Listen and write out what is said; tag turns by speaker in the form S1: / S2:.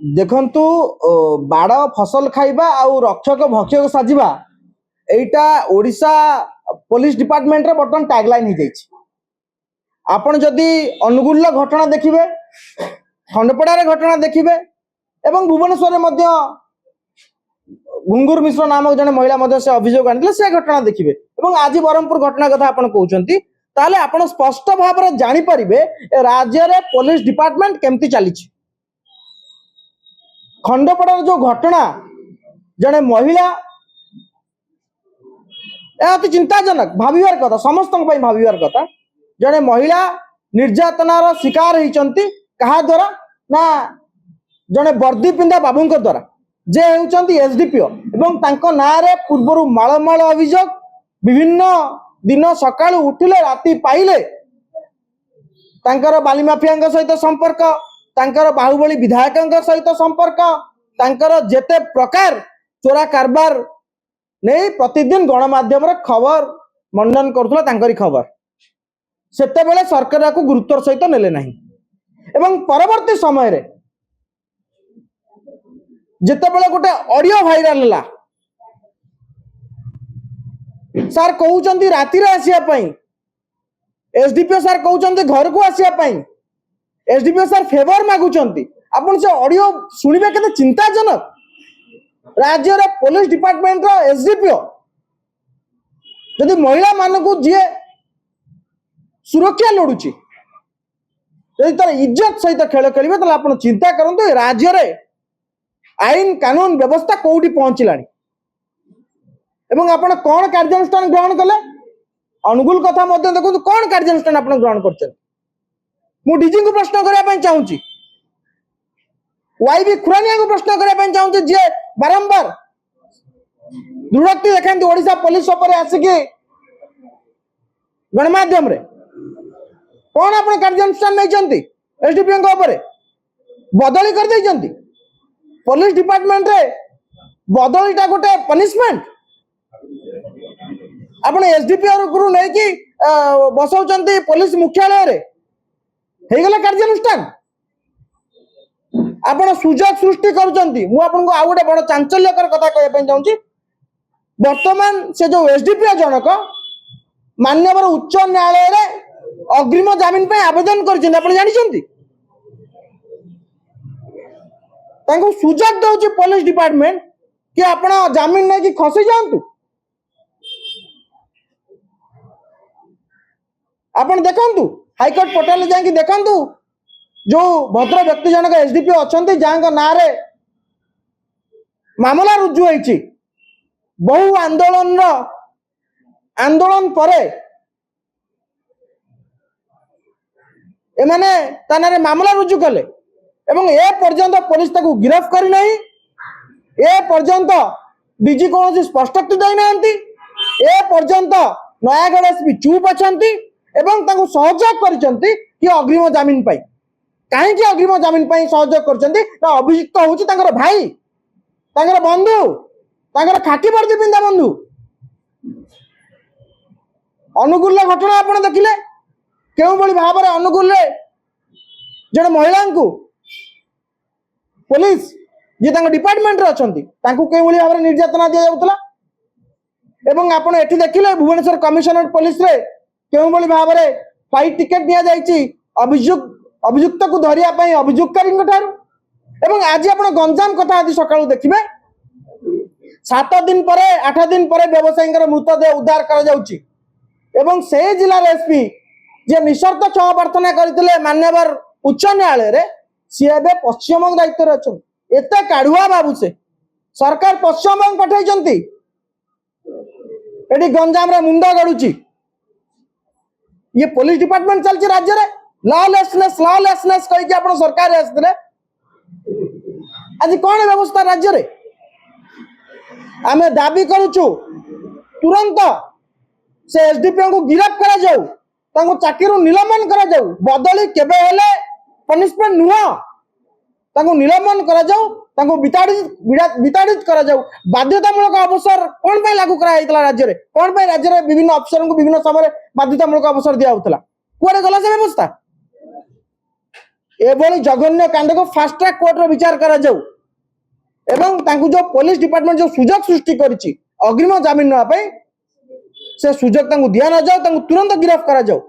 S1: देखंतु बाड़ फसल खाइबा आउ रक्षक भक्षक साजिबा एटा ओडिशा पुलिस डिपार्टमेंट रे बर्तमान टैगलाइन हो जाइछि। आपण जदि अनुगुल घटना देखिबे, खंडपड़ार घटना देखिबे एवं भुवनेश्वर मध्य घुंगुर मिश्र नामक जने महिला मध्य से अभियोग आनिले से घटना देखिबे एवं आज ब्रह्मपुर घटना कथा आपण कहउचंती ताले आपण स्पष्ट भाव रे जानि परिबे राज्य रे पुलिस डिपार्टमेंट केमती चलीछि। खंडपड़ार जो घटना जने महिला अति चिंताजनक भाविवार कथा, समस्त भाविवार कथा। जने महिला निर्यातनार शिकार होइचंती कहा द्वारा ना जने वर्दी पिंधा बाबूंक द्वारा जे हेउचंती एसडीपीओ एवं तांको नारे पूर्वरु माळमाळ अभियोग विभिन्न दिन सकाळु उठिले राति पाइले तांकर बाली माफियाଙ୍କ सहित संपर्क, तांकर बाहुबली विधायकଙ୍କ सहित संपर्क, तांकर जेते प्रकार चोरा कारबार नहीं प्रतिदिन गणमाध्यम रे खबर मंडन करथुला तांकरी खबर सेते बेले सरकार को गुरुत्वर सहित नेले नाही। एवं परवर्ती समय रे जेते बेले गोटे ऑडियो वायरल हला सर कहउचंती राति रे आसिया पई, एसडीपीओ सर कहउचंती घर को आसिया पई, एसडीपीओ सर फेवर मागुचंती। आपण से ऑडियो सुनिबे केते चिंताजनक। राज्य रे पुलिस डिपार्टमेंट रो एसडीपीओ जदि महिला मानकु जे सुरक्षा लड़ुची जदि तार इज्जत सहित खेल खेलिबे त आपण चिंता करंतु राज्य रे आईन कानून व्यवस्था कोउठी पहुंचलानी एवं आपण कोन कार्यानुष्ठान ग्रहण कले अनुकूल कथा मध्ये देखु कोन कार्यानुष्ठान आपण ग्रहण करछन। मु डीजी को प्रश्न करिया पई चाहूची, वाईबी खुरानिया को प्रश्न करिया पई चाहूची जे बारंबार दृढ़ोक्ति देखते ओडिशा पुलिस उपरे आसिकी गणमाध्यम रे कौन आप कार्यानुष्ठान नहीं एसडीपीओ उपरे बदली कर देइचंती। पुलिस डिपार्टमेंट रे बदलीटा गोटे पनिशमेंट आपण एसडीपीओ गुरु नहीं कि बसौचंती पुलिस मुख्यालय रे हे गला कार्यानुष्ठान आपण सुजोग सृष्टि करूचंती। मु आपन को आ गोटे बड़ चांचल्यकर कथा कहय पई चाहूची। वर्तमान से जो एसडीपीओ जनक मान्यवर उच्च न्यायालय रे अग्रिम जमीन पे आवेदन करछन, आपण जानिछंती तांको सुजोग दउची पुलिस डिपार्टमेंट कि आपण जमीन नै कि खसी जांतु। आपण देखंतु हाईकोर्ट पोर्टल जाके देखंतु जो भद्र व्यक्ति जनक एसडीपीओ अछंती जांको नारे मामला रुजु होईची। बहु आंदोलन परे एमाने तानारे मामला रुजु कले एवं ए पर्यंत पुलिस ताकू गिरफ्त करी नहीं। ए पर्यंत डीजी कौन स्पष्टोक्ति दई नांती। ए पर्यंत नयागढ़ एसपी चुप अछंती एवं ताकू सहयोग करिसंती कि अग्रिम जमीन पाई। काहे कि अग्रिम जमीन पाई सहयोग करचंती ना अभियुक्त होची तांकर भाई, तांकर बंधु, तांकर खाकी वर्दी पिंदा बंधु। अनुकूल घटना आपण देखिले केउ बळी भाव रे अनुकूल रे जण महिला को पुलिस जे तांग डिपार्टमेंट रे अछंती तांको केउ बळी भाव रे निर्यातना दिया जाउतला। एवं आपण एठी देखिले भुवनेश्वर कमिशनरेट पुलिस रे केउ बळी भाव रे फ्लाइट टिकट दिया जाईची अभियुक्त को धरिया पई अभियुक्तकारीଙ୍କ ठारू। एवं आज आपण गंजाम कथा आदि सकाळू देखिबे 7 दिन परे 8 दिन परे व्यवसायीଙ୍କର मृतदेह उद्धार करा जाउची एवं से जिला एसपी जे निशर्त क्षमा प्रार्थना करथिले मान्यवर उच्च न्यायालय रे सीएबे पश्चिम बंग दायित्व रे अछन। एते काढुआ बाबू से सरकार पश्चिम बंग पठाइचंती एडी गंजाम रे मुंडा गडुची। ये पुलिस डिपार्टमेंट चलची राज्य रे लॉलेसनेस कहि कि आपण सरकार रे आस्थिले आज कोन व्यवस्था राज्य रे आमे दाबी करूछु तुरंत से एसडीपीओ को गिरफ्त करा जाऊ, तांको चाकरी निलंबन करा जाऊ। बदली केबे हेले पनिशमेंट नुह, तांको निलंबन करा जाऊ, तांको विताड़ित करा जाऊ। बाध्यतामूलक अवसर कोन पे लागू करा हैतला राज्य रे, कोन पे राज्य रे विभिन्न अफसर को विभिन्न समय बाध्यतामूलक अवसर दिया होतला, कुआडे गला से व्यवस्था। एभली जघन्य कांड को फास्ट ट्रैक कोर्ट रो विचार करा जाऊ एवं तांकु जो पुलिस डिपार्टमेंट जो सुजोग सृष्टि करिछि अग्रिम जमीन नवा से सुजोग तांकु दिया न जाऊ तांकु तुरंत गिरफ्त करा जाऊ।